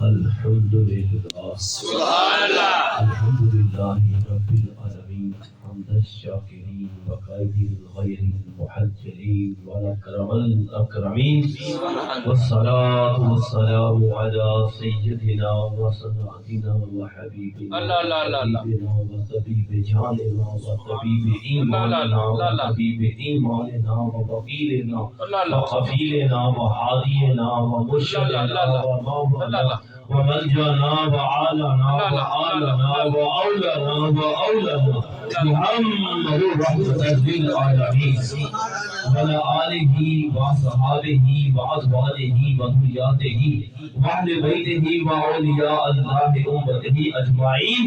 الحمد لله سبحان اللہ. الحمد لله رب العالمين حمد الشاكرين وقائد الغير المحجلين والأكرم الأكرمين والصلاة والسلام على سيدنا وسندنا وحبيبنا وحبيبنا وطبيب جاننا وطبيب إيماننا وطبيب إيماننا ووكيلنا وقفيلنا وهادينا ومرشدنا ومولانا وملجأنا وعالنا وآلنا وأولنا وأولنا محمد رحمة للعالمين وعلى آله وصحابه وأزواجه وذرياته وأهل بيته وأولياء الله أمته أجمعين.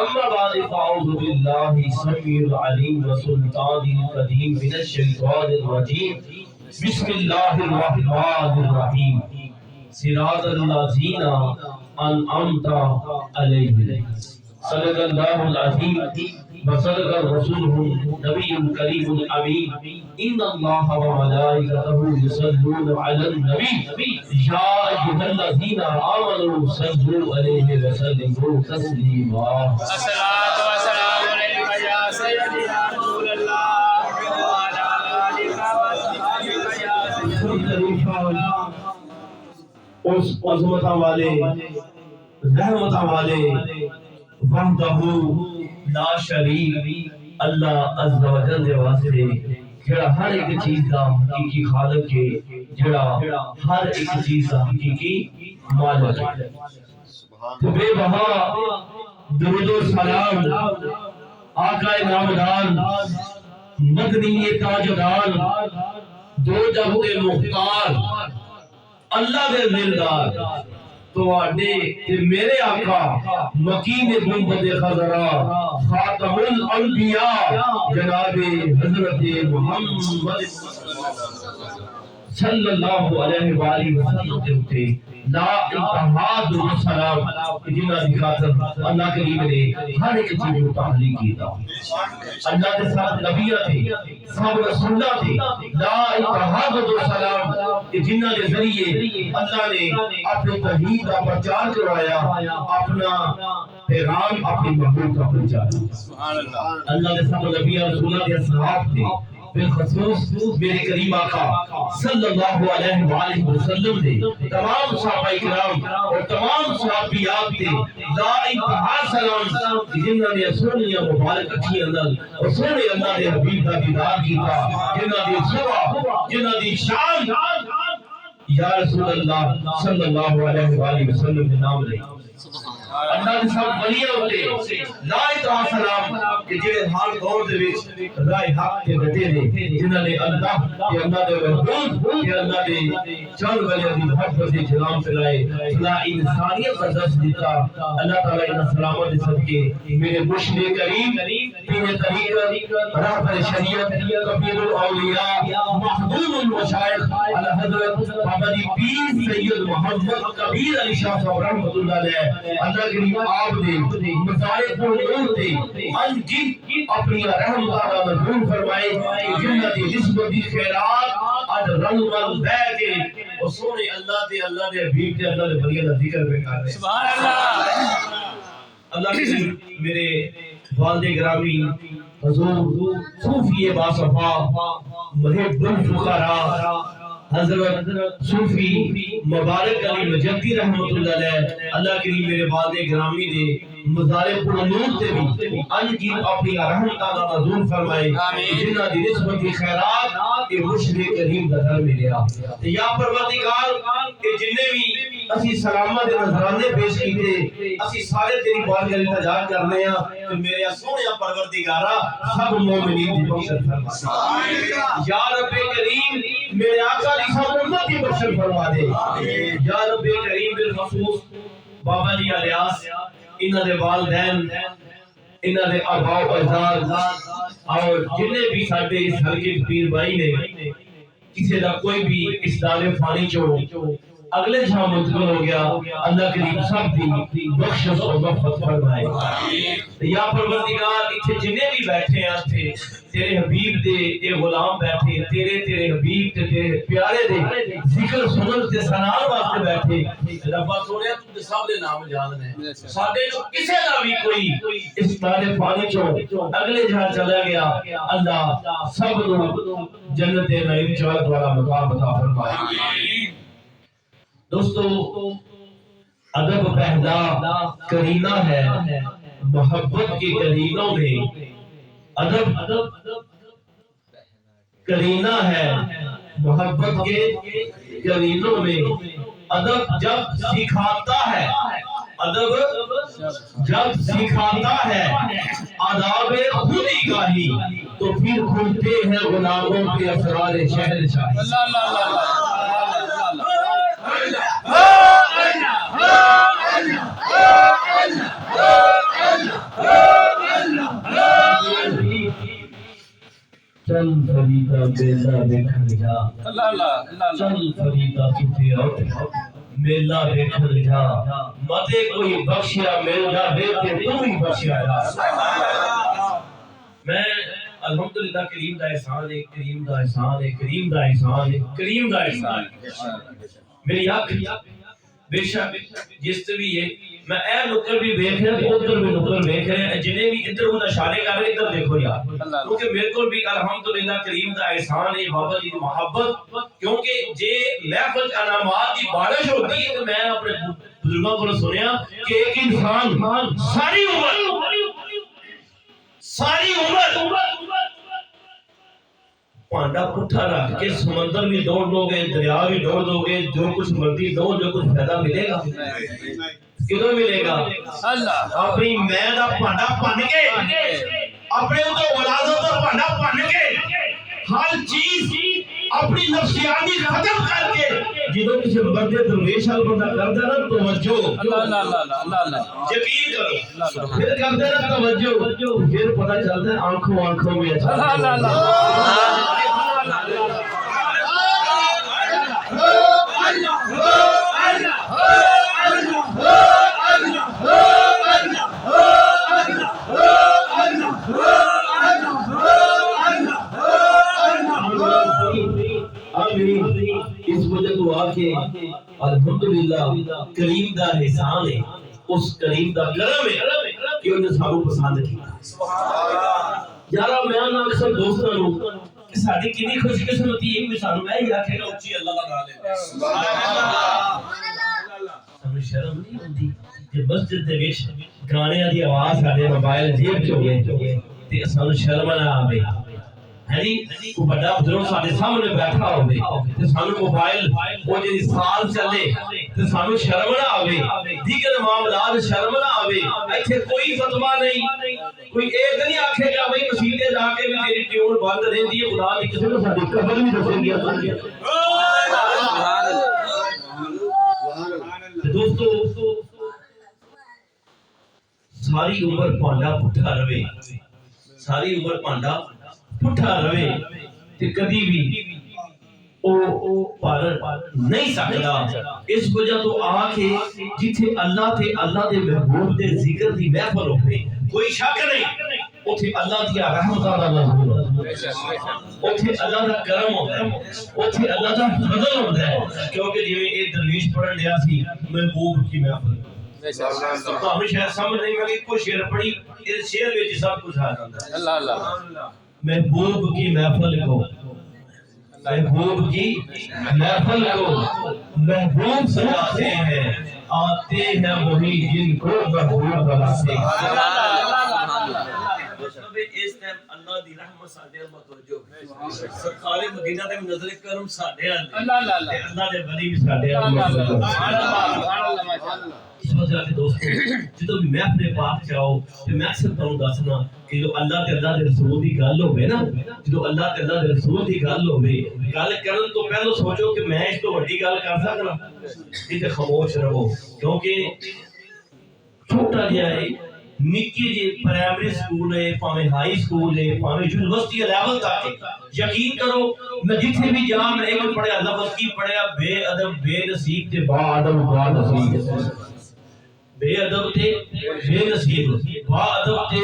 أما بعد فأعوذ بالله السميع العليم وسلطان القديم من الشيطان الرجيم. بسم الله الرحمن الرحيم. صراط الذين أنعمت عليهم. صدق الله العظيم وصدق رسوله النبي الكريم الأمين. إن الله وملائكته يصلون على النبي يا أيها الذين آمنوا صلوا عليه وسلموا تسليما. الصلاة والسلام عليك يا سيدي يا رسول الله وعلى آلك وصحبك يا سيدي. اس عظمت والے رحمت والے وحدہ لا شریک اللہ عز و جل دے واسطے جڑا ہر ایک چیز دا حقیقی خالق ہے، جڑا ہر ایک چیز دا حقیقی مالک ہے. تو بے بہا درود و سلام آقا نامدار مدنی تاجدار دو جگ دے مختار اللہ دے دلدار تواڈے تے میرے آقا مکین گنبد خضرا خاتم الانبیاء جناب حضرت محمد صلی اللہ علیہ وآلہ وسلم کے اوپر لا انتہا درود سلام جنہاں دی خاطر اللہ کریم نے ہر ایک چیز کو تحلیل کیتا. اللہ کے ساتھ نبیہ تھے، سب رسولہ تھے. لا انتہا درود سلام جنہاں کے ذریعے اللہ نے اپنے توحید کا پرچار کروایا، اپنا پیغام اپنے محبوب کا پہنچایا. اللہ کے ساتھ نبیہ رسولہ کے اصحاب تھے، بالخصوص میرے کریم آقا صلی اللہ علیہ وآلہ وسلم دے تمام صحابہ کرام اور تمام صحابیات دے لا انتہا سلام جنہاں نے سونیاں مبارک اکھیاں نال اور سونے اللہ دے حبیب دا دیدار کیتا، جنہاں دی صبح جنہاں دی شان یا رسول اللہ صلی اللہ علیہ وآلہ وسلم دے نام لے. اللہ کے ساتھ ولیاں ہوتے لا انتہا سلام کہ جنہیں حال دور دے وچ راہ حق تے ڈٹے نے، جنہاں نے اللہ تے اللہ دے محبوب تے اللہ دے چند ولیاں دی محبت دے جلام پھیلائے، فلا انسانیت کا درس دیتا. اللہ تعالیٰ ان سلامت دے صدقے میرے مرشد کریم پیر طریقت رہبر شریعت کبیر الاولیاء محبوب المشائخ علی حضرت بابا جی پیر سید محمد کبیر علی شاہ صاحب رحمۃ اللہ علیہ اللہ کریم آپ دے مزارے کو نور دے ان جن اپنی رحم کا مظلوم فرمائے جنہ دی نسبت دی خیرات اج رنگ رنگ دے کے اور سونے اللہ دے حبیب دے اللہ دے بلیاں دا ذکر پہ کر رہے. سبحان اللہ. اللہ کے میرے والد گرامی حضور صوفی باصفا محب الفقراء حضرت صوفی مبارک علی مجدی رحمت اللہ علیہ اللہ کریم میرے والد گرامی دے مزار پرنور تے بھی ان کی اپنی رحمت کا نزول فرمائے جنہ دی نسبت کی خیرات کے مرشد کریم دا گھر ملیا. یا پروردگار کہ جننے بھی اسی سلامہ دے نظرانے پیش کیتے اسی سارے تیری بارگاہ التجا کرنے ہیں کہ میرے سونے پروردگارا سب مومنین دی بخشش فرما. یا رب کریم میرے آقا دی سب امت کی بخشش فرما دے. یا رب کریم بالخصوص بابا جی الیاس انہاں دے والدین انہاں دے آباء و اجداد اور جننے بھی ساڈے اس حلقے پیر بھائی نے کسی دا کوئی بھی اس دار فانی چو اگلے جہاں منتقل ہو گیا اللہ کریم سب دی بخشش اور مغفرت فرمائے یا پروردگار اتنے جنے بھی بیٹھے ہیں تھے تیرے حبیب دے اے غلام بیٹھے تیرے حبیب تے تیرے پیارے دے ذکر سنن تے ثنا واسطے بیٹھے ربا سونیا تو تے سب دے نام جاننے ساڈے جو کسے دا بھی کوئی اس نارے پانی چوں اگلے جہاں چلا گیا اللہ سب نو جنت نعیم جواد والا مقام عطا فرمائے دوستو ادب پہلا کرینہ ہے محبت کے کرینوں میں ادب کرینہ ہے محبت کے کرینوں میں ادب جب سکھاتا ہے ادب جب سکھاتا ہے آداب خودی کا ہی تو پھر کھلتے ہیں غلاموں کے اسرار شہر شاہی اللہ اللہ اللہ چل فریدا میلا دیکھن جا چل فریدا کتے اٹھ میلا دیکھن جا متے کوئی بخشیا مل جا تے تو ہی بخشیا میں الحمدللہ کریم دا احسان ہے کریم دا احسان ہے کریم دا احسان ہے کریم دا احسان ہے میری آنکھ بے شک جس تے بھی ہے میں اے نکر بھی دیکھ رہا ہوں ادھر بھی نکر دیکھ رہے ہیں جنہیں بھی ادھر وہ اشارے کر رہے ادھر دیکھو یار کیونکہ میرے کو بھی الحمدللہ کریم دا احسان ہے بابا جی کی محبت کیونکہ جے محفل انعامات کی بارش ہوتی ہے تو میں اپنے بزرگوں کو سنیا کہ ایک انسان ساری عمر پانڈا پٹھا رکھ کے سمندر بھی دوڑ دو گے دریا بھی دوڑ دو گے جو کچھ مرضی دو جو کچھ فائدہ ملے گا کدھر ملے گا اللہ اپنی میں دا پانڈا پن کے اپنے تو ولادت دا پانڈا پن کے ہر چیز اپنی نفسیانی ختم کر کے جدوں کسی مرد درویش حال بندہ کرتا نا توجہ اللہ اللہ اللہ یقین کرو پھر کرتے نا توجہ پھر پتہ چلتا ہے آنکھوں میں اچھا اللہ اللہ اس وجہ تو آکے الحمدللہ کریم دا احسان ہے اس کریم دا کرم ہے کہ انہیں ساروں پسند کیا یارا میں آنا اکثر دوستوں لوگ کہ ساڑھی کنی خوش قسمتی ایک مثال میں ہی آکھے گا اچھی اللہ لگا لے ہمیں شرم نہیں ہوتی کہ مسجد دے وچ گانے دی آواز ساڑھے موبائل جیب چ ہوئے تے اساں شرم نہ آوے ہے کو بڑا بزرگ ساڈے سامنے بیٹھا ہوے تے سانو موبائل او جی سال چلے تے سانو شرم نہ آوے دیگر معاملات شرم نہ آوے ایتھے کوئی فتوی نہیں کوئی ایک نہیں آکھے گا بھئی مسجد جا کے بھی تیری ٹیون بند رہندی ہے خدا دی قسم ساڈی قبر بھی دسے گی سبحان اللہ دوستو ساری عمر پانڈا پٹھا رہے ساری عمر پانڈا پٹھا رہے تے کبھی بھی او پار نہیں سکتا اس وجہ تو آ کے جتھے اللہ تے اللہ دے محبوب دے ذکر دی محفل ہوے کوئی شک نہیں اوتھے اللہ دی رحمت دا نزول اوتھے اللہ دا کرم ہوندا ہے اوتھے اللہ دا فضل ہوندا ہے کیونکہ جویں اے درویش پڑھن لیا سی محبوب کی محفل تو ہمیں شاید سمجھ نہیں لگی کوئی شعر پڑھی اس شعر وچ سب کچھ آ جاتا ہے اللہ اللہ محبوب کی محفل کو محبوب کی محفل کو محبوب سجاتے ہیں آتے ہیں وہی جن کو محبوب بناتے ہیں اس ٹائم اللہ دی رحمت ساڈے ال متوجہ سرکار مدینہ تے نظر کرم ساڈے ال اللہ اللہ اللہ دے ولی بھی ساڈے ال متوجہ سبحان اللہ سبحان اللہ ماشاءاللہ اس وجہ سے دوستو جدوں بھی محفل پاک جاؤ تے میں اکثر تانوں دسنا کہ جو اللہ تے اللہ دے رسول دی گل ہوے نا جدوں اللہ تے اللہ دے رسول دی گل ہوے گل کرن تو پہلو سوچو کہ میں اس تو بڑی گل کر سکدا تے خاموش رہو کیونکہ چھوٹا جہا ہے نکی جی پرائمری سکول ہے پاویں ہائی سکول ہے پاویں یونیورسٹی لیول تک ہے، یقین کرو میں جتنے بھی جا میں ایک پڑھیا لفظ کی پڑھیا بے ادب بے نصیب تے با ادب با نصیب، بے ادب تے بے نصیب، با ادب تے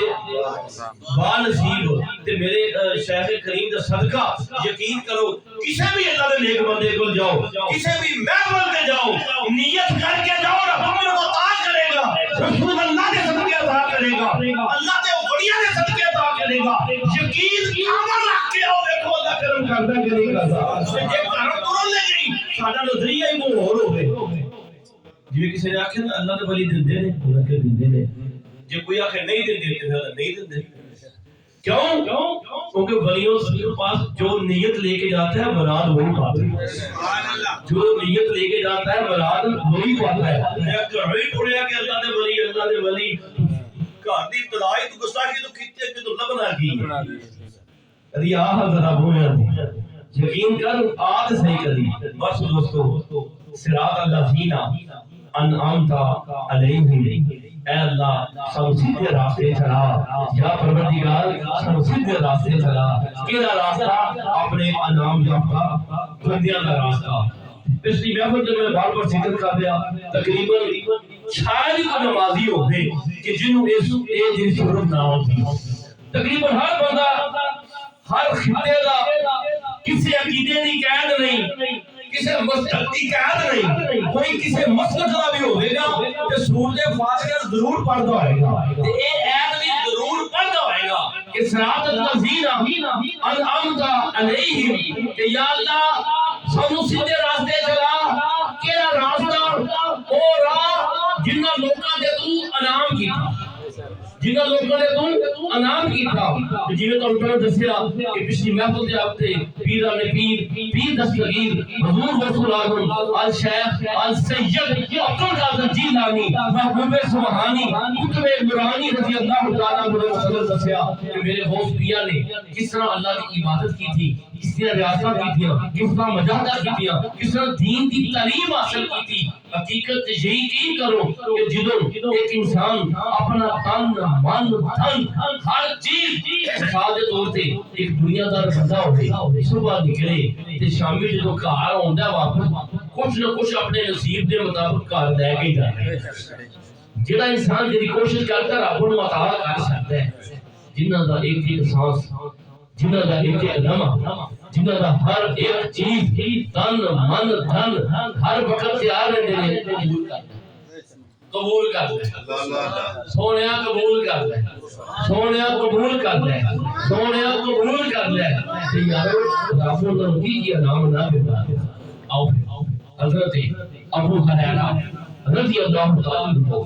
با نصیب تے میرے شیخ کریم دا صدقہ یقین کرو کسے بھی اللہ دے نیک بندے کو جاؤ کسے بھی محفل تے جاؤ نیت کر کے جاؤ رب تمہیں عطا کرے گا، رسول اللہ دے صدقے عطا کرے گا، اللہ دے ولیاں دے صدقے عطا کرے گا، یقین عمل رکھ کے آؤ دیکھو اللہ کرم کردا کرے گا، جے کرم کرن لگی ساڈا نظریہ ہی وہ ہور ہوے جی کسی نے آخر اللہ کے ولی دندے نے انہاں کے دندے نے، جے کوئی آخر نہیں دندے تے پھر نہیں دندے، کیوں؟ کیونکہ ولیوں کے پاس جو نیت لے کے جاتا ہے مراد وہی پاتا ہے، جو نیت لے کے جاتا ہے مراد وہی پاتا ہے۔ میں گھر ہی پڑھیا کہ اللہ دے ولی گھر دی ابتدائی تو گستاخی تو کیتے کہ تو لبنا کی کدی آ ذرا بویا یقین کر آ تے صحیح کری بس دوستو صراط الذین انعمت علیہم، اے اللہ سب سیدھے راستے چلا، یا پروردگار سب سیدھے راستے چلا، کیڑا راستہ؟ اپنے انعام یافتہ بندیاں کا راستہ۔ پچھلی محفل جب میں بار بار ذکر کر دیا تقریباً شاید ہی کوئی نمازی ہوتے کہ جنہوں اے جن صورت نہ ہوتی، تقریباً ہر بندہ ہر خطے دا کسی عقیدے دی قید نہیں، کسی مسلک کی قید نہیں، کوئی کسی مسلک کا بھی ہوئے گا کہ سورج فاتحہ ضرور پڑھتا ہوئے گا، اے ایت بھی ضرور پڑھتا ہوئے گا کہ صراط الذین انعمت علیہم، کہ یا اللہ سانو سیدھے راستے چلا، کیڑا راستہ؟ او راہ جنہاں لوکاں دے تو انعام کیتا، جنہاں لوگوں نے تو انعام کیتا، جنہیں تو انہوں نے دسیا کہ پچھلی محفل دے ہفتے پیران پیر دستگیر حضور رسول اللہ الشیخ السید عبدالقادر جیلانی محبوب سبحانی قطب نورانی رضی اللہ تعالیٰ عنہ نے دسیا کہ میرے غوث پیا نے کس طرح اللہ کی عبادت کی تھی، کس طرح ریاضت کی تھی، کس طرح مجاہدہ کی تھی، کس طرح دین کی تعلیم حاصل کی تھی۔ حقیقت یقین کرو کہ جدوں ایک انسان اپنا تن من دھن ہر چیز حفاظت دے طور تے ایک دنیا دار بندہ ہوئے، صبح نکلے تے شامی جدوں گھر آندا واپس کچھ نہ کچھ اپنے نصیب دے مطابق گھر لے کے جانا ہے۔ جڑا انسان جدی کوشش کرتا رب نوں عطا کر سکتا ہے، جنہاں دا ایک ایک سانس، جنہاں دا ایک ایک لمحہ، جنہاں دا ہر ایک چیز تن من دھن ہر وقت تیار رہندے نے، قبول کر لے سونیا، قبول کر لے سونیا، قبول کر لے سونیا، قبول کر لے یارو رب نے کی کیا نام نہ دیتا۔ آؤ حضرت ابو ہریرہ رضی اللہ تعالیٰ عنہ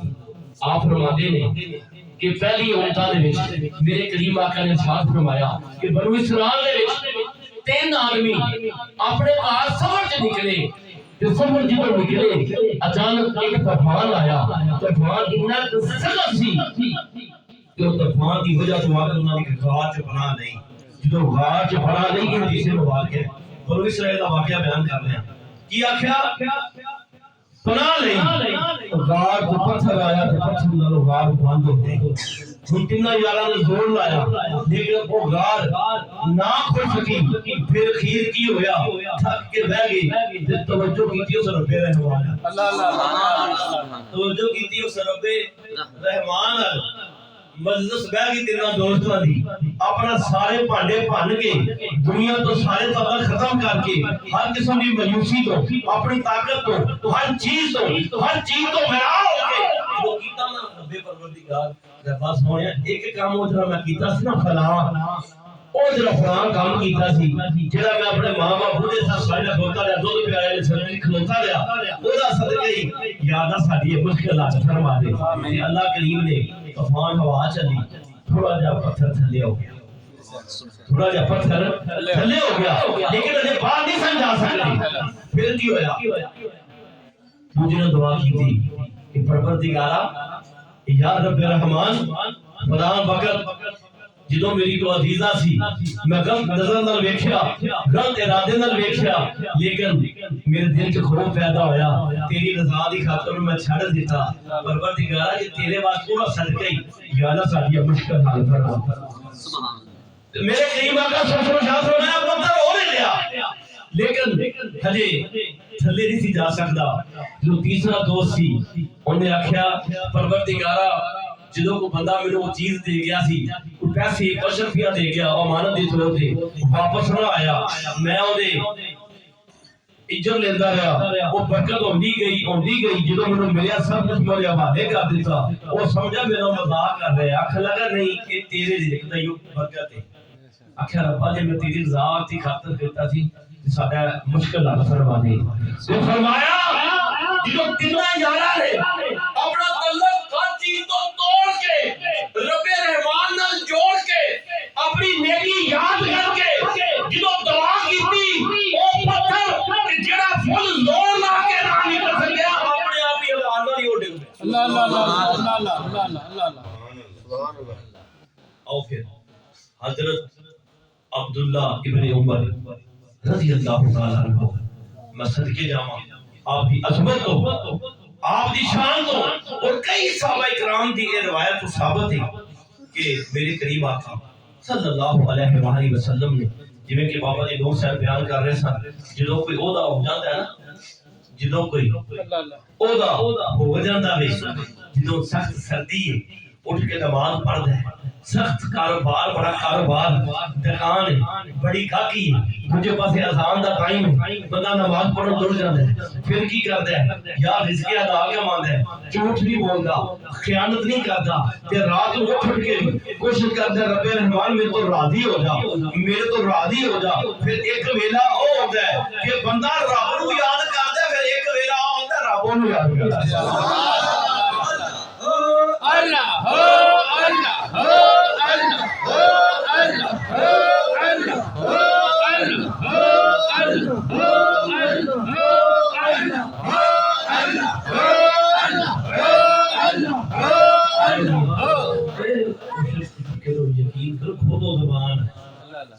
آپ فرماتے ہیں کہ پہلی امتاں دے وچ میرے کریم آقا نے ارشاد فرمایا کہ بنو اسرائیل دے وچ 3 آدمی اپنے گھر سفر چ نکلے، جو سفر جدوں نکلے اچانک ایک طوفان آیا، طوفان اتنا سخت سی کہ اس طوفان کی وجہ سے انہوں نے غار چ پناہ نہیں، جدوں غار چ پناہ نہیں کہ حدیث مبارک ہے بنو اسرائیل کا واقعہ بیان کر رہے ہیں کی آخیا پناہ نہیں، غار تو پتھر آیا تو پتھر نالوں غار بند ہو گئی، ہن تیناں یاراں نے زور لایا لیکن وہ غار نہ کھل سکی، پھر اخیر کی ہویا تھک کے بہ گئی تے توجہ کیتی اس رب رحمان، اللہ اللہ توجہ کیتی اس رب رحمان مجلس بہ گئی تیناں دوستاں دی، اپنا سارے بھانڈے بھن کے دنیا تو سارے طاقت ختم کر کے ہر قسم کی مایوسی تو اپنی طاقت تو ہر چیز تو میرا ہو کے وہ کیتا نا رب پروردگار دے پاس ہویا ایک کام ہو جڑا میں کیتا سی نا فلاں او جڑا فلاں کام کیتا سی جڑا میں اپنے ماں باپ بوڑھے سا سارے کھوتا لیا دودھ پیا لیا سبزی کھلوتا لیا او دا صدقے ہی یاد ساڈی مشکلات فرما دے اللہ کریم نے طوفان ہوا چلی، تھوڑا جا پتھر تھلے ہو گیا، تھوڑا جا پتھر تھلے ہو گیا لیکن انہیں باہر نہیں سمجھا سکتے، پھر کی ہویا مجھے نے دعا کی تھی کہ پروردگارا یا رب رحمان فلاں وقت جدوں میری تو عزیزہ سی میں غلط نظر نال ویکھیا غلط ارادے نال ویکھیا لیکن میرے دل چ خوف پیدا ہویا تیری رضا دی خاطر میں چھڑ دیتا پروردگارا کہ تیرے واسطے وہ صدقہ ہی یا اللہ ساری مشکل حال فرما میرے قریب آقا صلی اللہ علیہ وسلم نے پتھر ہو لیا لیکن تھلے نہیں سی جا سکتا جو تیسرا دوست سی انہیں آخیا پروردگارا جدوں کو بندہ میرے وہ چیز دے گیا سی کوئی پیسے 5 روپیہ دے گیا امانت دی طور تے واپس نہ آیا میں اودے اجر لیندا رہا وہ برکت ہوندی گئی جدوں مینوں ملیا سب کچھ میرے حوالے کر دیتا وہ سمجھا میرا مذاق کر رہا آکھ لگا نہیں کہ تیرے رزق دا یہ برکت ہے آخر ربا جی میں تیری رضا کی خاطر دیتا سی ساڈا مشکل حل فرما دے تو فرمایا جدوں تینوں یارا نے اپنا تعلق ہر چیز تو توڑ کے رب رحمان نال جوڑ کے اپنی نیکی یاد کر کے جدوں دعا کیتی او پتھر جڑا فل زور لا کے نہ نکل سکیا اپنے آپ ہی اللہ نال ہی اڈ گیا اللہ اللہ اللہ اللہ سبحان اللہ او پھر حضرت عبداللہ ابن عمر رضی اللہ تعالی عنہ میں صدقے جاواں آپ کی عظمت تو آپ دی شان تو اور کئی صحابہ کرام دی یہ روایت تو ثابت ہے کہ میرے قریب آقا صلی اللہ علیہ وآلہ وسلم نے جویں کہ بابا جی دو صاحب بیان کر رہے سن جدوں کوئی عہدہ ہو جاندا ہے نا جدوں کوئی عہدہ ہو جاندا ہے جدوں سخت سردی ہے اٹھ کے نماز پڑھدا ہے سخت کاروبار بڑا کاروبار دکان ہے بڑی کاکی ہے مجھے پاسے اذان دا ٹائم ہے بندہ نماز پڑھن دور جاندا ہے پھر کی کردا ہے یا رزق ادا کے ماندا ہے جھوٹ نہیں بولدا خیانت نہیں کردا تے رات کو اٹھ کے کوشش کردا رب رحمان میرے تو راضی ہو جا میرے تو راضی ہو جا پھر ایک ویلا او ہوندا ہے کہ بندہ رب نو یاد کردا ہے پھر ایک ویلا ہوندا ہے رب نو یاد کردا ہے اللہ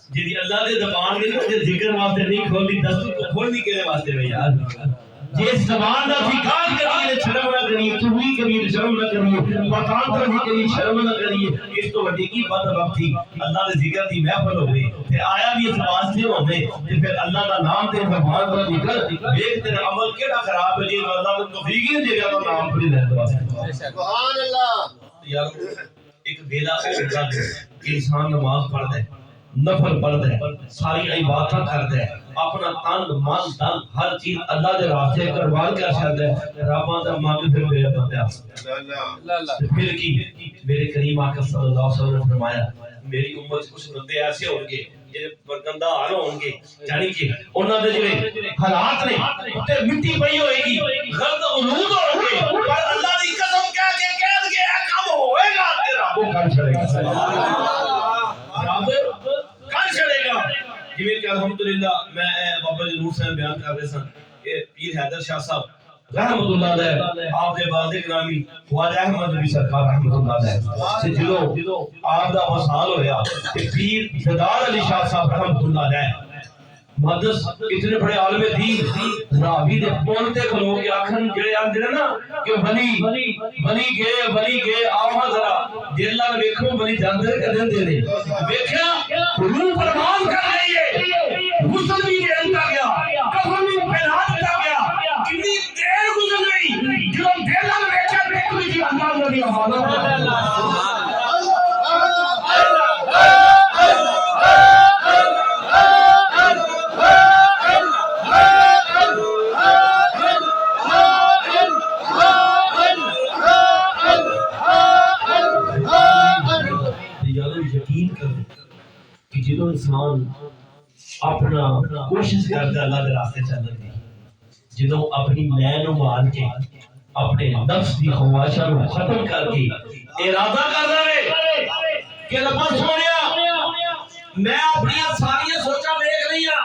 جی اللہ دے زبان میں مجھے ذکر واسطے نہیں کھولی دستور کو کھولنی کے واسطے میں یار جس زبان دا فکار کریے شرم نہ کریے چغلی کریے شرم نہ کریے پٹان کرنے کے لیے شرم نہ کریے اس تو بڑی کی بات وقتی اللہ دے ذکر دی محفل ہوے تے آیا بھی اس واسطے ہوے تے پھر اللہ دا نام تے زبان پر نکل دیکھ تیرا عمل کیڑا خراب ہے جی اللہ نے توفیق ہی دے گا نام پڑھ لے سبحان اللہ یار ایک بیلا سے انسان نماز پڑھدا ہے نفل پڑھدا ہے ساری عبادتاں کردا ہے اپنا تن من دل ہر چیز اللہ دے راستے قربان کر چھڑدا ہے رباں دا مانگ پھر میرے بندہ پھر کی میرے کریم آقا صلی اللہ علیہ وسلم نے فرمایا میری امت کچھ بندے ایسے ہوں گے جے گندا حال ہون گے یعنی کہ انہاں دے جڑے حالات نے تے مٹی پئی ہوئے گی غلط علوم ہون گے پر اللہ دی قسم کہہ کے کام ہوئے گا تیرا وہ کر چھڑے گا سبحان اللہ رب کر چھڑے گا جویں کہ الحمدللہ میں بابا جی نور صاحب بیان کر رہے سن کہ پیر حیدر شاہ صاحب رحمت اللہ علیہ آپ دے والد گرامی خواجہ احمد نبی سرکار رحمت اللہ علیہ سے جدوں آپ دا وصال ہویا کہ پیر صدار علی شاہ صاحب رحمت اللہ علیہ مدرس اتنے بڑے عالم دین راوی دے پون تے کھلو کے آکھن جڑے آندے نا کہ ولی گئے آواں ذرا دل نال ویکھو ولی جاندے کدے دے نے ویکھیا روح پرواز کر رہی ہے غسل بھی دے دتا گیا کفن بھی پہنا دتا گیا کتنی دیر گزر گئی جو دل نال ویکھیا ویکھ جی اللہ نبی حوالہ جدو انسان اپنا کوشش کرتا اللہ کے راستے چلنے کی جدو اپنی میں نو مار کے اپنے نفس کی خواہشاں نو ختم کر کے ارادہ کر رہے کہ رب سونیا میں اپنی ساری سوچاں ویکھ لیاں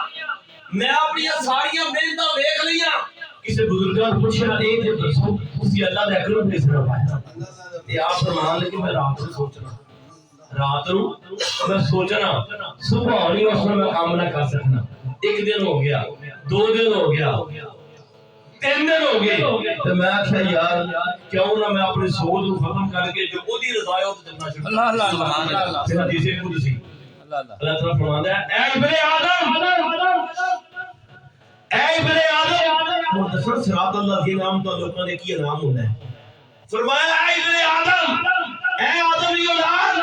میں اپنی ساری محنتاں ویکھ لیاں کسی بزرگاں پوچھیا تے دسو اسی اللہ دے اکرم کس طرح پایا تے آپ فرمان لگے میں رات کو سوچنا رات نو میں سوچنا صبح ہونی اس میں کام نہ کر سکنا ایک دن ہو گیا، 2 دن ہو گیا، 3 دن ہو گئے، تو میں آخیا یار کیوں نہ میں اپنی سوچ کو ختم کر کے جو وہ دی رضا ہے وہ چلنا شروع اللہ اللہ اللہ پھر حدیث قدسی اللہ تعالیٰ فرماتا ہے اے ابن آدم مختصر صراط اللہ کے نام تو لوگوں نے کیا نام ہونا ہے، فرمایا اے ابن آدم، اے آدم کی اولاد،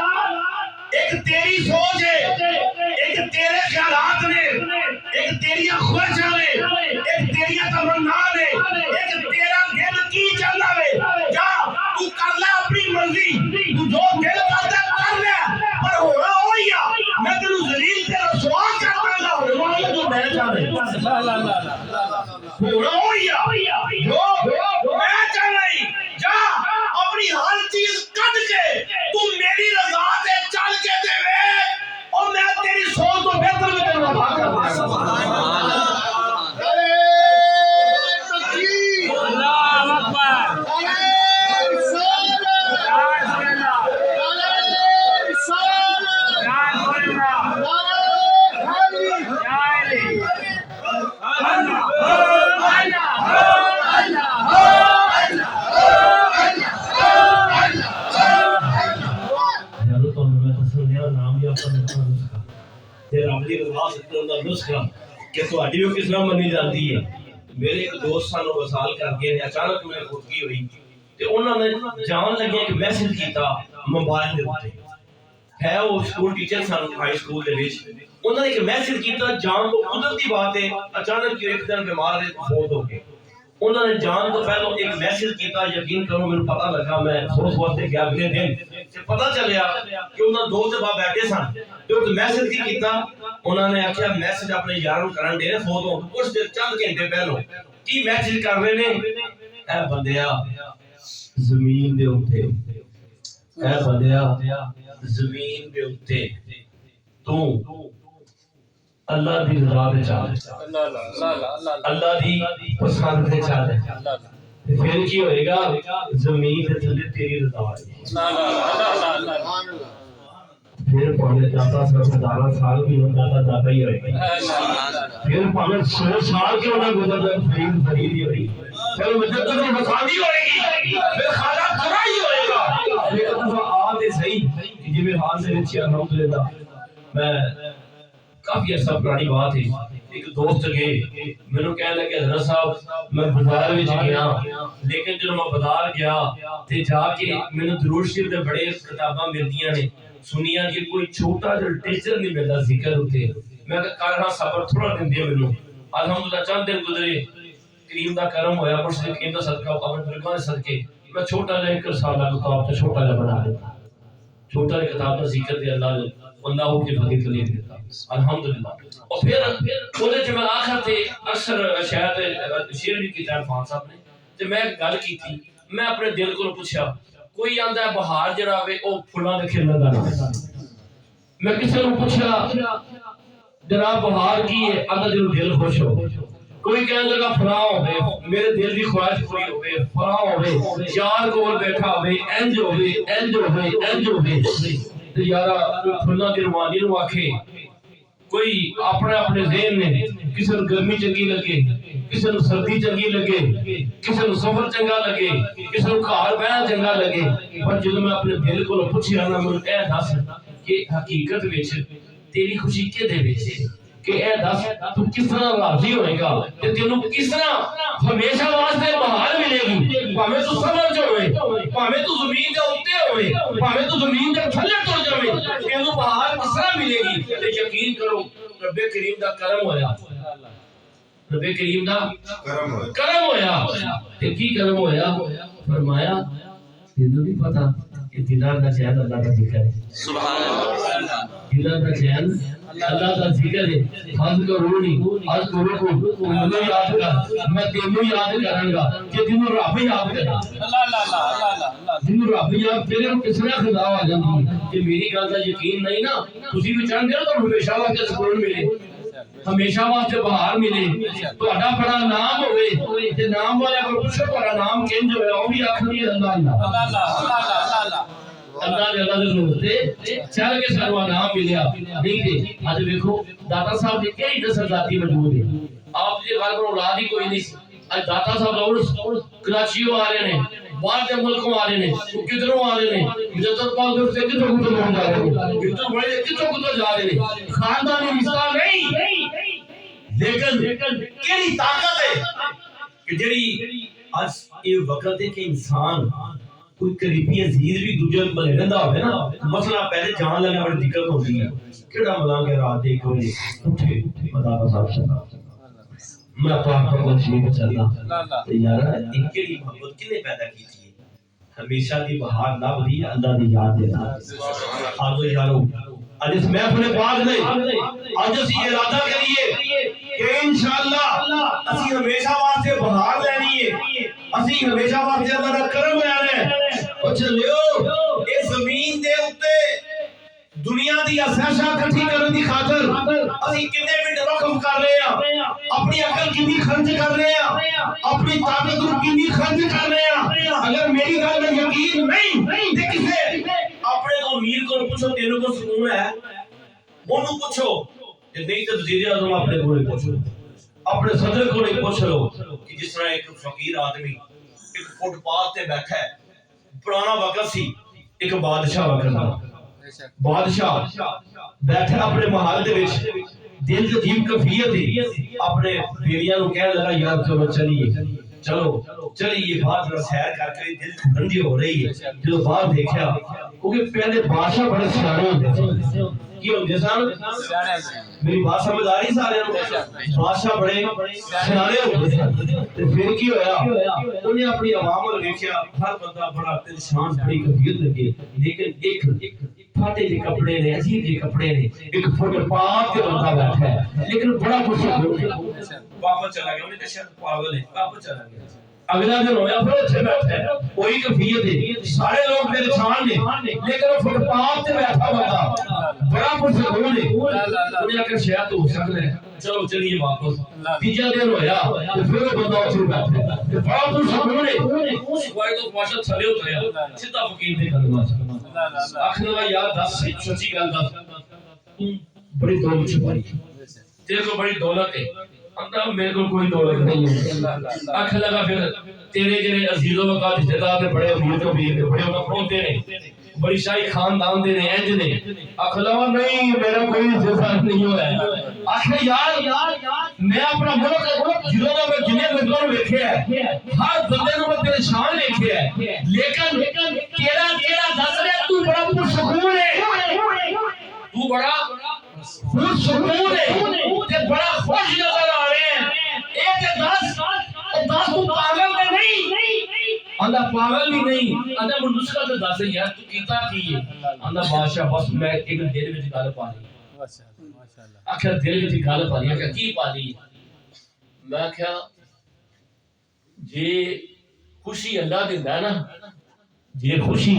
ایک تیری سوچ ہے، ایک تیرے خیالات نے، ایک تیری خواہشاں نے، ایک تیری تمنا نے، ایک تیرا دل کی چاہتا ہے، جا تو کر لے اپنی مرضی، تو جو دل کرتا ہے کر لے، پر ہونا ہوئی ہے میں تینوں ذلیل تے رسوا کرتا گا، ہونا جو میں چاہتا ہونا ہوئی ہے جو میں چاہتا جا اپنی ہر چیز کٹ کے تو میری رضا تے چل کے دے اور میں تیری سوچ تو بہتر میں تیرے وفا کر دوں۔ اللہ اکبر کہ تہاڈی بھی کس طرح منی جاتی ہے۔ میرے ایک دوست سانو وصال کر کے اچانک میں خودکی ہوئی تے انہوں نے جان لگے ایک میسج کیتا موبائل دے اوتے ہے، وہ سکول ٹیچر سن ہائی سکول دے وچ، انہوں نے ایک میسج کیتا جان تو قدرتی بات ہے، اچانک ایک دن بیمار ہے فوت ہو گئے، انہوں نے جان تو پہلو ایک میسج کیتا، یقین کرو میرے پتہ لگا میں سوچ واسطے گیا اگلے دن تے پتہ چلیا کہ انہوں دو تے با بیٹھے سن تے اس میسج کی کیتا، انہوں نے آخیا میسج اپنے یاروں کرن دے فوت ہو کچھ دیر چند گھنٹے پہلو کی میسج کر رہے نے، اے بندیا زمین دے اوتے، اے بندیا زمین دے اوتے تو اللہ دی رضا دے چل، اللہ دی پسند دے چل، پھر کی ہوئے گا زمین دے تھلے تیری رضا ہے، پھر پہلے داتا سال سال بھی ہوتا داتا ہی ہوئے گا، پھر پہلے 100 سال کے انہیں گزر جائے فرید فرید ہی ہوئی، پھر مجھے تو مساوی ہوئے گی، پھر خالہ کرا ہی ہوئے گا، ایک دفعہ آتے صحیح جی میں حال سے رچی الحمدللہ میں کافی عرصہ پرانی بات ہے، ایک دوست گئے میں نے کہنے لگے حضرت صاحب میں بازار وچ گیا، لیکن جب میں بازار گیا تے جا کے میں نے درود شریف دے بڑے کتاباں ملدیاں نے سنیا کہ کوئی چھوٹا جا ٹیچر نہیں ملتا ذکر ہوتے، میں کہا کر رہا صبر تھوڑا دن دے مینوں، الحمدللہ چند دن گزرے، کریم دا کرم ہویا، مرشد کریم دا صدقہ اپنے بزرگاں دے صدقے میں چھوٹا جا ایک رسالہ کتاب تے چھوٹا جا بنا دیتا، چھوٹا جا کتاب دا ذکر دے اللہ ہو کے فضیلت لے دیتا الحمدللہ، اور پھر انہیں جو میں آخر تے اکثر شاید شیر بھی کیتا ہے فان صاحب نے، جو میں گل کی تھی میں اپنے دل کو پوچھا کوئی آندا ہے بہار جڑا ہوئے او پھلاں دے کھلن دا نام، میں کسی کو پوچھا جناب بہار کی ہے، آندا جدوں دل خوش ہو، کوئی کہنے لگا فلاں ہوئے میرے دل دی خواہش پوری ہوئے، فلاں ہوئے یار کول بیٹھا ہوئے، انج ہوئے انج ہوئے انج ہوئے، تے یارا پھلاں دی روانی نو آکھے کوئی اپنے اپنے ذہن میں کسی کو گرمی چنگی لگے، کسی کو سردی چنگی لگے، کسی کو سفر چنگا لگے، کسی کو گھر بہنا چنگا لگے، پر جب میں اپنے دل کو پوچھیا نا میں اے دس کہ حقیقت وچ تیری خوشی کدے وچ ہے، کہ اے دس تو کس طرح راضی ہوئے گا کہ تینوں کس طرح ہمیشہ واسطے بہار ملے گی، پاویں تو سفر جو ہوئے، پاویں تو زمین دے اوتے ہوئے، پاویں تو زمین دے تھلے ٹر جاوے، تینوں بہار کس طرح ملے گی، تے یقین کرو رب کریم دا کرم ہویا، رب کریم دا کرم ہویا، تے کی کرم ہویا، فرمایا تینوں نہیں پتا کہ دلاں دا چین اللہ دا ذکر ہے، سبحان اللہ، دلاں دا چین اللہ دا ذکر ہے، خاص کرونی آج کرو کو مجھے یاد کر میں تینوں یاد کروں گا کہ تینوں رب یاد کرنا، تینوں رب یاد تیرے کو کس طرح خدا آ جاندی کہ میری گل دا یقین نہیں نا، تسی بھی چاہندے ہو تو ہمیشہ واسطے سکون ملے، ہمیشہ واسطے بہار ملے، تہاڈا بڑا نام ہوئے تے نام والا کو پوچھو تہاڈا نام کنج ہویا، او بھی آکھنی اللہ اللہ اللہ اللہ اللہ اللہ دے نور تے چل کے سانو نام ملیا نہیں تے اج دیکھو داتا صاحب دی کئی نسل ذاتی موجود ہے آپ دی گل کو اولاد ہی کوئی نہیں اج داتا صاحب اور کراچیوں آ رہے ہیں باہر کے ملکوں آ رہے ہیں کدھروں آ رہے ہیں ادھر پاک سے کدھر کدھر جا رہے ہیں کدھر بڑے کدھر کدھر جا رہے ہیں خاندانی رشتہ نہیں لیکن کیڑی طاقت ہے کہ جڑی آج یہ وقت ہے کہ انسان کوئی قریبی عزیز بھی دوجے بلے رہندا ہوے نا مسئلہ پہلے جان لگا بڑی دقت ہوندی ہے کیڑا ملانگ ہے رات دے کوئی اٹھے مدار صاحب سے میں پاک پر کچھ نہیں چلتا تو یار ایک کیڑی محبت کنے پیدا کی تھی ہمیشہ دی بہار لب دی اللہ دی یاد دینا آجو یارو آج اس محفل بعد نہیں آج اسی ارادہ کریے کہ انشاءاللہ اسی ہمیشہ واسطے بہار لینی ہے اسی ہمیشہ واسطے اللہ کا کرم لینا ہے اور چلیو اس زمین دے اوتے دنیا دی اساشا اکٹھی کرن دی خاطر اسی کتنے منٹ رقم کر رہے ہیں اپنی عقل کتنی خرچ کر رہے ہیں اپنی طاقت کتنی خرچ کر رہے ہیں اگر میری گل میں یقین نہیں تے کسے اپنے تو امیر کو پوچھو تینوں کو سکون ہے اونوں پوچھو کہ نہیں تے وزیر اعظم اپنے کو پوچھو اپنے صدر کو پوچھ لو کہ جس طرح ایک فقیر آدمی ایک فٹ پاتھ تے بیٹھا ہے پرانا وقت سی ایک بادشاہ وقت تھا بادشاہ بیٹھے اپنے محل دے وچ دل جو عجیب کیفیت ہے اپنے بیویاں نو کہنے لگا یار چلو چلیے باہر ذرا سیر کر کے دل ٹھنڈی ہو رہی ہے جو باہر دیکھا کیونکہ پہلے بادشاہ بڑے سیانے ہوتے تھے کی ہوندے سن میری بات سمجھ آ رہی سارے نو بادشاہ بڑے سیانے ہوتے تھے تے پھر کی ہویا انہیں اپنی عوام ول دیکھا ہر بندہ بڑا پریشان بڑی کیفیت لگی لیکن ایک پھاٹے دے کپڑے نے عجیب دے کپڑے نے ایک فٹ پاک کے بندہ بیٹھا ہے لیکن بڑا خوش ہو گیا واپس چلا گیا انہیں کہا پاگل ہے واپس چلا گیا اگلا دن ہویا پھر اچھے بیٹھا ہے وہی کیفیت ہے سارے لوگ پریشان نے لیکن وہ فٹ پاک تے بیٹھا بندہ بڑا خوش ہو گیا انہیں کہا شاید ہو سکتا ہے چلو چلیے واپس تیجا دن ہویا پھر وہ بندہ اٹھ بیٹھا بڑا خوش ہو گیا سوائے تو ماشاء تھلے اتریا سیدھا فقیر دے قدماں چ آخر یار دس سچی گل دس تم بڑی دولت چھپائی تیرے کو بڑی دولت ہے اندر میرے کو کوئی دولت نہیں ہے آخر لگا پھر تیرے جڑے عزیزوں وقت رشتہ دار بڑے امیر کو بھی بڑے انہاں پہنچتے نے بڑی شاہی خاندان دے نے انج نے آخر لگا نہیں میرا کوئی جیسا نہیں ہوا ہے آخر یار میں اپنا ملک جنہوں نے میں جنہیں بندوں نے ویکھیا ہے ہر بندے نو میں پریشان ویکھیا ہے لیکن تیرا دس رہا تو بڑا پرسکون ہے تو بڑا پرسکون ہے تے بڑا خوش نظر آ رہے ہیں ایک دس تو پاگل تے نہیں آندا پاگل بھی نہیں آندا من نسخہ تے دس یار تو کیتا کی ہے آندا بادشاہ بس میں ایک دل وچ گل پا لی ماشاءاللہ آخر دل وچ گل پا لی کہ کی پا لی میں کہا جے خوشی اللہ دیندا ہے نا جے خوشی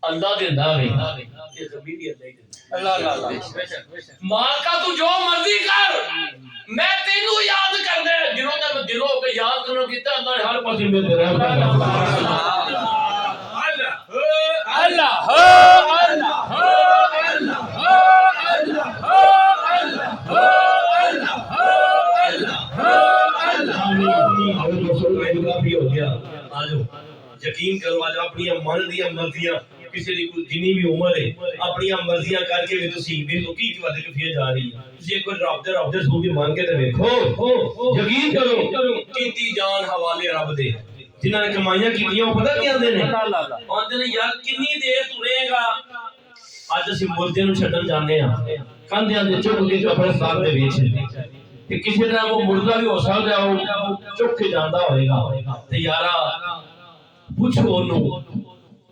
اللہ دیندا ہے یہ کبھی بھی اللہ ہی دیندا اللہ مال کا تو جو مرضی کر میں تینوں یاد کرنا ہے دلوں کے یاد کرنا کیتا اللہ نے ہر پاسے میں تیرا اللہ یقین کرو آج اپنی من دیا مرضیاں کسی دی جنی بھی عمر ہے اپنی مرضیاں کر کے بھی تسی بے لوکی کی وجہ کفیہ جا رہی ہے تسی کوئی رب دے سو کے مان کے تے دیکھو یقین کرو کیتی جان حوالے رب دے جنہاں نے کمائیاں کیتیاں پتہ کیا دے نے آندے نے یار کنی دیر تو رہے گا اج اسی مردے نو چھڈن جانے ہاں کندیاں دے چک کے قبرستان دے وچ کہ کسی طرح وہ مردہ بھی ہو سکتا ہے وہ چک کے جاندا ہوئے گا تے یارا پوچھو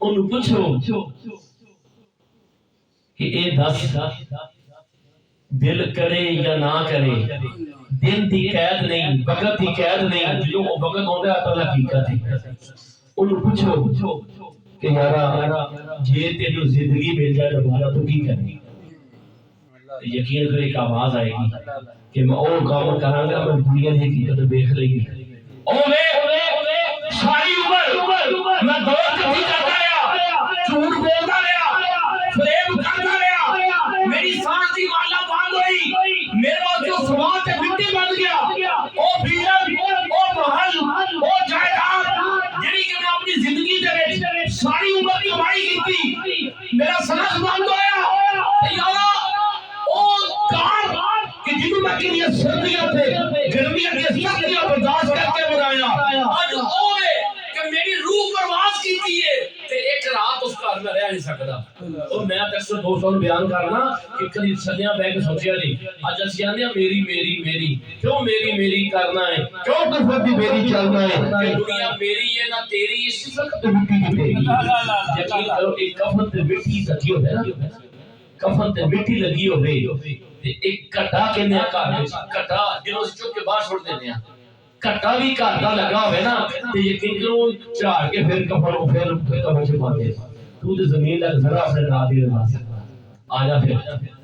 انہوں پوچھو کہ اے دس دل کرے یا نہ کرے دن دی قید نہیں وقت دی قید نہیں جو وقت ہوتا ہے اللہ حقیقت ہے انہوں پوچھو کہ یارا جے تینوں زندگی مل جائے دوبارہ تو کی کرنی یقین کرے ایک آواز آئے گی کہ میں اور کام کراں گا میں دنیا دی حقیقت دیکھ لے گی ساری عمر میں دور کبھی کرتا ہے جھوٹ کیتی ہے تے ایک رات اس گھر میں رہ نہیں سکدا اور میں اکثر دوستوں نوں بیان کرنا کہ کدی سدیاں بیٹھ کے سوچیا نہیں اج اسی آندے میری میری میری کیوں میری میری کرنا ہے کیوں کفر دی میری چلنا ہے کہ دنیا میری ہے نہ تیری اس وقت مٹی دی تیری یقین کرو ایک کفن تے مٹی لگی ہوے نا کفن تے مٹی لگی ہوے تے ایک کٹا کہنے گھر وچ کٹا جنوں چک کے باہر چھوڑ دیندے ہیں کٹا بھی گھر دا لگا ہوے نا تے یقین کرو چڑھا کے پھر کفن کو پھر کفن چ پاندے تو تے زمین دا ذرا اپنے نال دی رہا آ جا پھر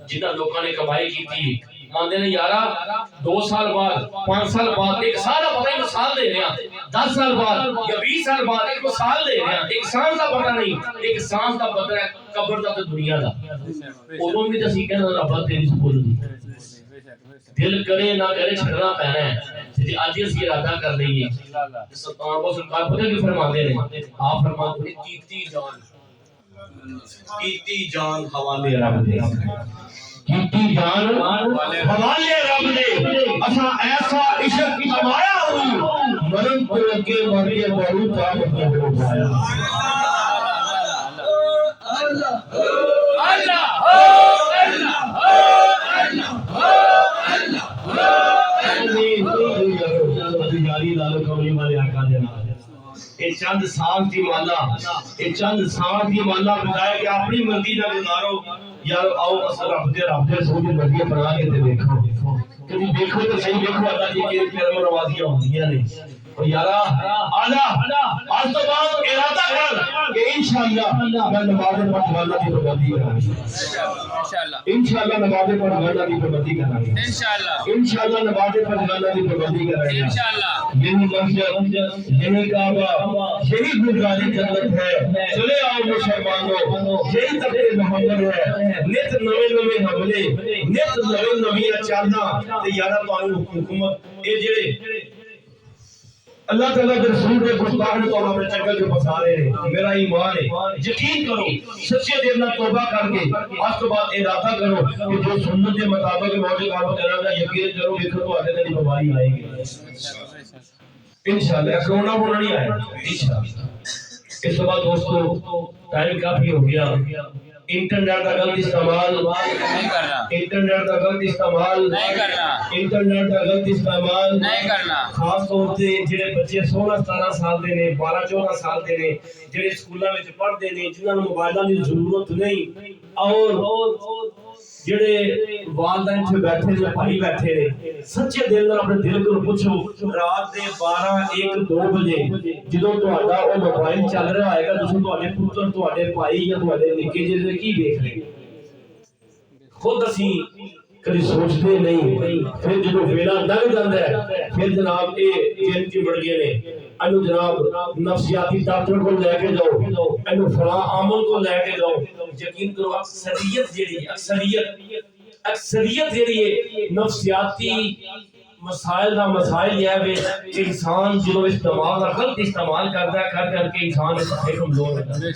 جنہاں لوکاں نے کمائی کیتی ماندے نے یارا 2 سال بعد 5 سال بعد ایک سال دا پتہ مثال دے رہے ہیں 10 سال بعد یا 20 سال بعد ایک مثال دے رہے ہیں ایک سال دا پتہ نہیں ایک سال دا پتہ ہے قبر دا تے دنیا دا اودوں بھی تے سی کہنا رب تیری سپرد دی دل کرے نہ کرے چھڑنا پینا ہے جی اج اسی ارادہ کر لئیے سلطان کو سرکار پتہ کی فرماندے نے آپ فرماتے ہیں کیتی جان حوالے رب دے کیتی جان حوالے رب دے اساں ایسا عشق کمایا ہوں مرن تو لگے مر کے بہت طاقت ہو پایا اللہ اللہ چند سال کی مالا چند سال کی مالا بتایا کہ اپنی مرضی نہ گزارو یار آؤ اصل رب دے سو کی مرضی بنا کے تے دیکھو کبھی دیکھو تو صحیح دیکھو اللہ جی کے کرم نوازیاں ہوندیاں نے او یارا آجا آج تو بعد ارادہ کر کہ انشاءاللہ میں نماز پڑھ والا کی پابندی کروں انشاءاللہ نماز پڑھ والا کی پابندی کروں انشاءاللہ نماز پڑھ والا کی پابندی کروں یہی مسجد یہی کعبہ یہی گلزاری جنت ہے چلے آؤ مسلمانوں یہی تقدیر محمد ہے نت نوے نوے حملے نت نوے نویاں چلنا تے یارا تانوں حکومت اے جڑے اللہ تعالیٰ کے رسول کے گستاخ تو ہم اپنے چنگل کے پھنسا رہے ہیں میرا ایمان ہے یقین کرو سچے دل نال توبہ کر کے آج تو بعد ارادہ کرو کہ جو سنت کے مطابق موجود کام کرنا گا یقین کرو ویکھو تو آگے تیری بیماری آئے گی انشاءاللہ کرونا ہونا نہیں آئے انشاءاللہ اس کے بعد دوستو ٹائم کافی ہو گیا انٹرنیٹ کا غلط استعمال نہیں کرنا انٹرنیٹ کا غلط استعمال نہیں کرنا انٹرنیٹ کا غلط استعمال نہیں کرنا خاص طور سے جڑے بچے 16 17 سال دے نے 12 14 سال دے نے جڑے سکولاں وچ پڑھدے نے جنہاں نوں موبائلاں دی ضرورت نہیں اور جڑے والدین تے بیٹھے نے بھائی بیٹھے نے سچے دل نال اپنے دل کو پوچھو رات دے 12 1 2 بجے جدوں تہاڈا او موبائل چل رہا ہے گا تساں تہاڈے پتر تہاڈے بھائی یا تہاڈے نکے جڑے کی دیکھ رہے خود اسی کبھی سوچتے نہیں پھر جدوں ویلا لنگ جاندا ہے پھر جناب اے جن کی بڑھ گئے نے انو جناب نفسیاتی ڈاکٹر کو لے کے جاؤ انو فلاں عامل کو لے کے جاؤ یقین کرو اکثریت جیڑی ہے نفسیاتی مسائل دا مسائل یہ ہے کہ انسان جدوں اس دماغ کا غلط استعمال کرتا ہے کر کے انسان سے کمزور ہوتا ہے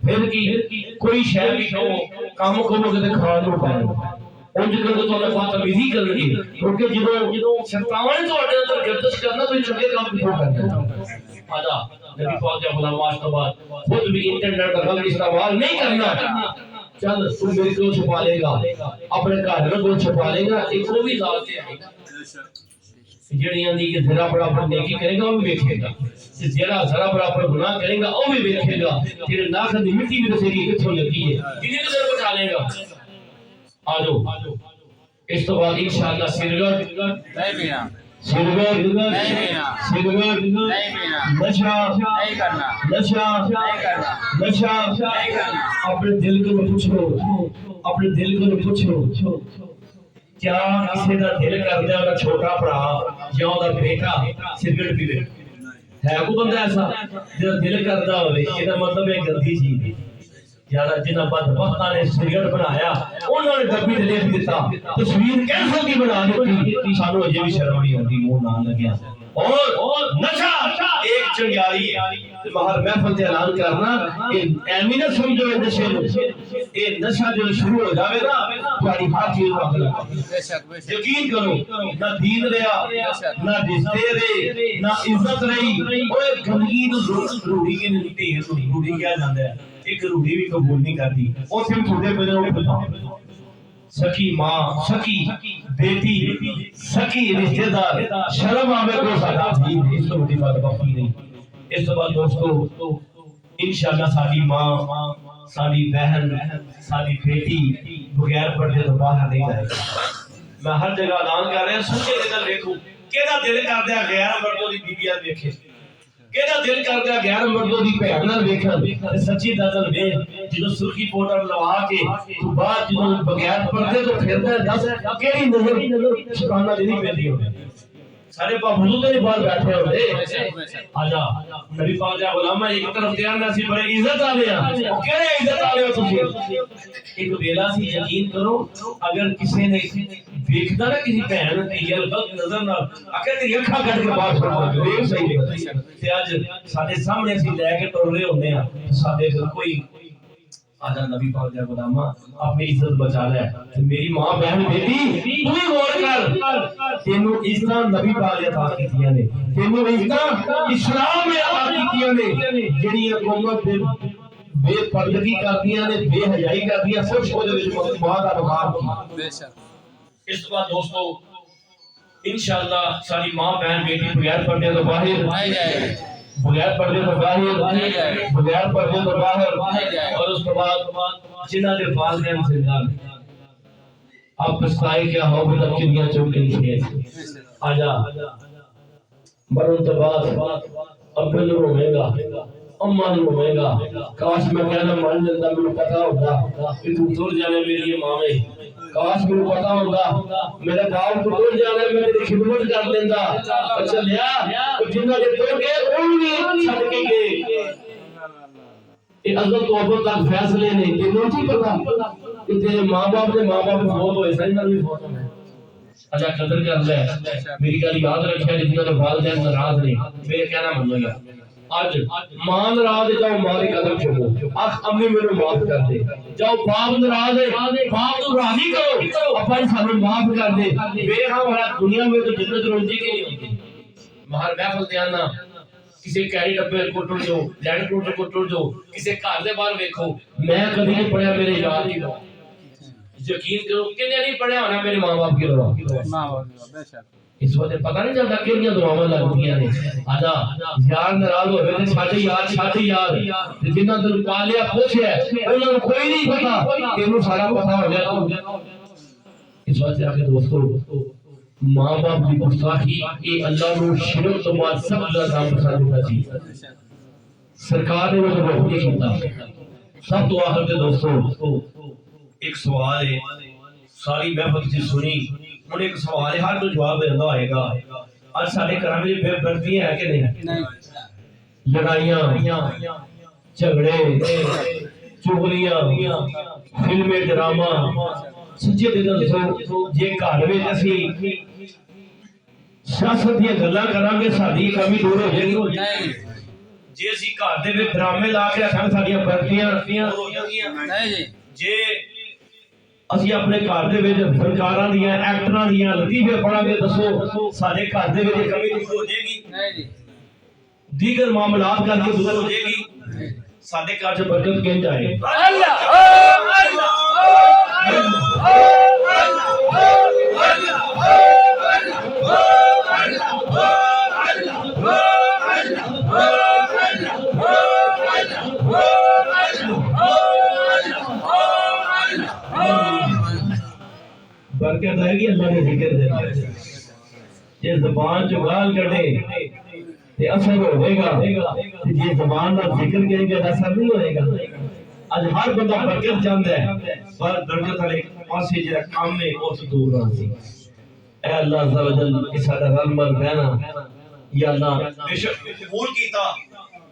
پھر کی کوئی شے بھی کہو کام کو تے خراب ہو پائے انج کر تو اللہ بات تمیزی کر لگی کیونکہ جدوں شیطان تواڈے اندر گردش کرنا تو چنگے کام کیوں کرنا آجا نبی پاک جب غلام آشتباد خود بھی انٹرنیٹ کا غلط استعمال نہیں کرنا چل تو میرے کو چھپا لے گا اپنے گھر کو چھپا لے گا ایک وہ بھی ذات ہے جڑیاں دی کہ ذرا برابر نیکی کرے گا وہ بھی دیکھے گا ذرا برابر گناہ کرے گا وہ بھی دیکھے گا تیرے ناک دی مٹی بھی تیری کتھوں لگی ہے کتنے نظر بچا لے گا آجو اس تو بعد انشاءاللہ سرگڑ نہیں پینا سرگڑ نہیں پینا سرگڑ نہیں پینا نشہ نہیں کرنا نشہ نہیں کرنا نشہ نہیں کرنا اپنے دل کو پوچھو اپنے دل کو پوچھو کیا کسی کا دل کرتا ہے چھوٹا بھرا یا وہ بیٹا سگریٹ پیوے ہے کوئی بندہ ایسا جہاں دل کرتا ہوئے یہ مطلب ہے گندی چیز یار جنہاں بدبختاں نے سگریٹ بنایا انہوں نے ڈبی تے لکھ دیتا تصویر کیسے کی بنا دیتی سانو اجے بھی شرم نہیں آتی منہ نہ لگیا اور نشہ ایک چنگیاری ہے باہر محفل تے اعلان کرنا کہ ایویں نہ سمجھو اے نشے نو اے نشہ جو شروع ہو جاوے نا تہاڈی ہر چیز نو اگ لگ یقین کرو نہ دین رہا نہ رشتے رہے نہ عزت رہی اوے گندگی نو روڑی کے نیتے روڑی کیا جاندا ہے ایک روڑی بھی قبول نہیں کرتی اوتھے تھوڑے پہلے او پتا سکی ماں سکی بیٹی سکی رشتہ دار شرم آوے کو ساڈا بھی اس تو بڑی بات باقی نہیں اس تو بعد دوستو انشاءاللہ ساری ماں ساری بہن ساری بیٹی بغیر پردے تو باہر نہیں جائے گا میں ہر جگہ اعلان کر رہا ہوں سوچے دل دیکھو کیڑا دل کردا غیر مردوں دی بیویاں دیکھے کیڑا دل کردا غیر مردوں دی بہن نال ویکھن سچی نظر ویکھ جدوں سرخی پاؤڈر لوا کے تو بعد جدوں بغیر پردے تو پھردا ہے دس کیڑی نظر شکانہ دی نہیں پیندی ہوے سارے پابندوں نے باہر بیٹھے ہوئے آجا نبی پاک جا غلامہ ایک طرف تیار نہ سی بڑے عزت آلے ہیں کہنے عزت آلے ہو تجھے ایک ویلا سی یقین کرو اگر کسی نے دیکھنا نا کسی بہن یا غلط نظر نہ اگر تیری اکھا کٹ کے بات سنا یہ صحیح ہے تے اج ساڈے سامنے اسی لے کے ٹر رہے ہوندے ہیں ساڈے کوئی آجا نبی پاک جا غلامہ اپنی عزت بچا لے میری ماں بہن بیٹی تو بھی غور کر تینوں عزت نبی پاک نے عطا کیتیاں نے تینوں عزت اسلام نے عطا کیتیاں نے جڑی قومت بے پردگی کردیاں نے بے حیائی کردیاں سب کو دے وچ ماں دا مقام بے شک اس بعد دوستو انشاءاللہ ساری ماں بہن بیٹی بغیر پردے تو باہر نہیں جائے بغیر پردے تو باہر بغیر پردے تو باہر اور اس کے بعد جنہاں دے والدین زندہ آپ پسائے کیا ہو بھی تک چنیاں چوکے نہیں آجا مرن تو بعد ابن روے گا امان روے گا کاش میں کہنا مان جلدہ میں پتا ہوگا کہ تو دور جانے میری ماں میں کاش میں پتا ہوگا میرا باپ تو دور جانے میں تیری خدمت کر دیندہ اچھا لیا جنہ دے تو گئے ان بھی چھڑ کے گئے یہ عزت و عبد تک فیصلے نہیں کہ نہیں پتا کہ تیرے ماں باپ نے بہت ہوئے سائن بھی بہت ہوئے اچھا قدر کر لے میری گل یاد رکھے جتنا تو والدین ناراض نہیں میرے کہنا منو گا آج ماں ناراض ہے جاؤ ماں کی قدر چھوڑو آخ امی میرے معاف کر دے جاؤ باپ ناراض ہے باپ تو راضی کرو اپن سانو معاف کر دے بے ہم دنیا میں تو جنت روزی کی نہیں ہوتی باہر محفل تے آنا کسی کیری ڈبے کو ٹر جو لینڈ کروزر کو ٹر جو کسی گھر دے باہر ویکھو میں کبھی نہیں پڑھیا میرے یار کی دعا یقین کرو کہ نہیں پڑھیا ہونا میرے ماں باپ کی دعا اس وقت پتہ نہیں چلتا کیڑیاں دعاواں لگدیاں نے آجا یار ناراض ہوئے تے ساڈے یار جنہاں تو پالیا پوچھیا انہاں کو کوئی نہیں پتا تینوں سارا پتا ہو گیا اس وقت آگے دوستو ماں باپ کی گستاخی اے اللہ نو شرک تو بعد سب زیادہ پسند ہوتا چیز سرکار نے وہ تو بہت نہیں کیتا سب تو آخر کے دوستو ایک سوال ہے ساری محفل سے سنی انہیں ایک سوال ہے ہر تو جواب دینا آئے گا آج سارے کرام میں بے بردی ہیں کہ نہیں لڑائیاں جھگڑے چغلیاں فلمیں ڈرامہ سچے دل تو یہ گھر میں اسی سیاست دی گلاں کراں گے ساری کمی دور ہو جائے گی جی اسی گھر دے وچ ڈرامے لا کے رکھاں ساڈیاں بردیاں ہو جائیں گی جی اسی اپنے گھر دے وچ فنکاراں دیاں ایکٹراں دیاں لطیفے پڑھاں گے دسو سارے گھر دے وچ کمی دور ہو جائے گی دیگر معاملات کر کے دور ہو جائے گی سارے گھر سے برکت کہیں جائے اللہ برکت آئے گی اللہ نے ذکر دے یہ زبان جو گال کٹے یہ اثر ہوئے گا یہ زبان کا ذکر کہیں گے اثر نہیں ہوئے گا آج ہر بندہ برکت چاہتا ہے پر برکت والے پاسے جڑا کام ہے اس دور رہی اے اللہ عز و جل اس دا رل مل رہنا یا اللہ بے شک قبول کیتا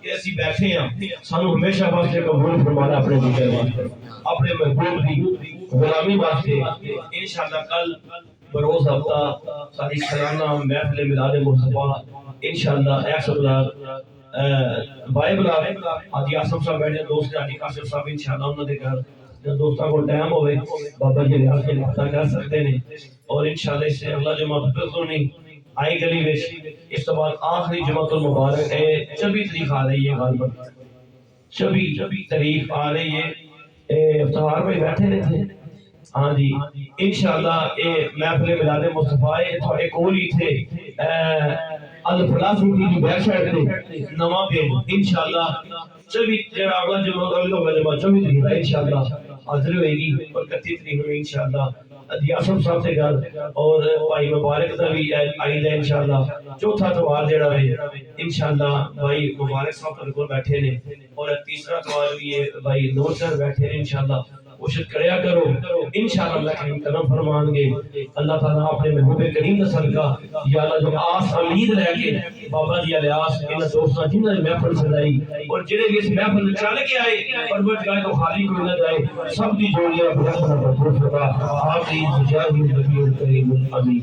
کہ اسی بیٹھے ہیں سانو ہمیشہ واسطے قبول فرمانا اپنے ذکر واسطے اپنے محبوب دی غلامی واسطے انشاءاللہ کل بروز ہفتہ ساری سالانہ محفل میلاد مصطفیٰ انشاءاللہ 100 بائے بلا حاجی آصف صاحب بیٹھے دوست حاجی قاسم صاحب انشاءاللہ انہوں نے گھر جب دوستوں کو ٹائم ہوئے بابا جی ریاض کے لفتہ کر سکتے ہیں اور انشاءاللہ اس سے اگلا جمعہ بکر نہیں آئی گلی میں اس کے بعد آخری جمعہ المبارک ہے 24 تاریخ آ رہی ہے غالباً 24 تاریخ آ رہی ہے افتخار بھائی بیٹھے رہے تھے ہاں جی انشاءاللہ اے محفل میلاد مصطفیٰ تھوڑے کول ہی تھے الفلاح سوٹی کی بیک سائڈ تے نواں پیج انشاءاللہ 24 جڑا اگلا جمعہ 24 تاریخ ہے انشاءاللہ حاضر ہوئے گی اور 31 تاریخ میں انشاءاللہ دیاسم صاحب سے گھر اور بھائی مبارک دا بھی آئی ہے انشاءاللہ چوتھا توار جڑا ہے انشاءاللہ بھائی مبارک صاحب پر کو بیٹھے نے اور تیسرا توار بھی ہے بھائی نور سر بیٹھے نے انشاءاللہ کوشش کریا کرو انشاءاللہ اللہ کریم کرم فرمان گے اللہ تعالیٰ اپنے محبوب کریم کا صدقہ یا اللہ جو آس امید رہ کے بابا جی الیاس ان دوستاں جنہوں نے محفل سجائی اور جنہیں بھی اس محفل میں چل کے آئے پروردگار تو خالی کوئی نہ جائے سب کی جوڑیاں بہت بڑا بہت خدا آپ کی جاہی نبی کریم امین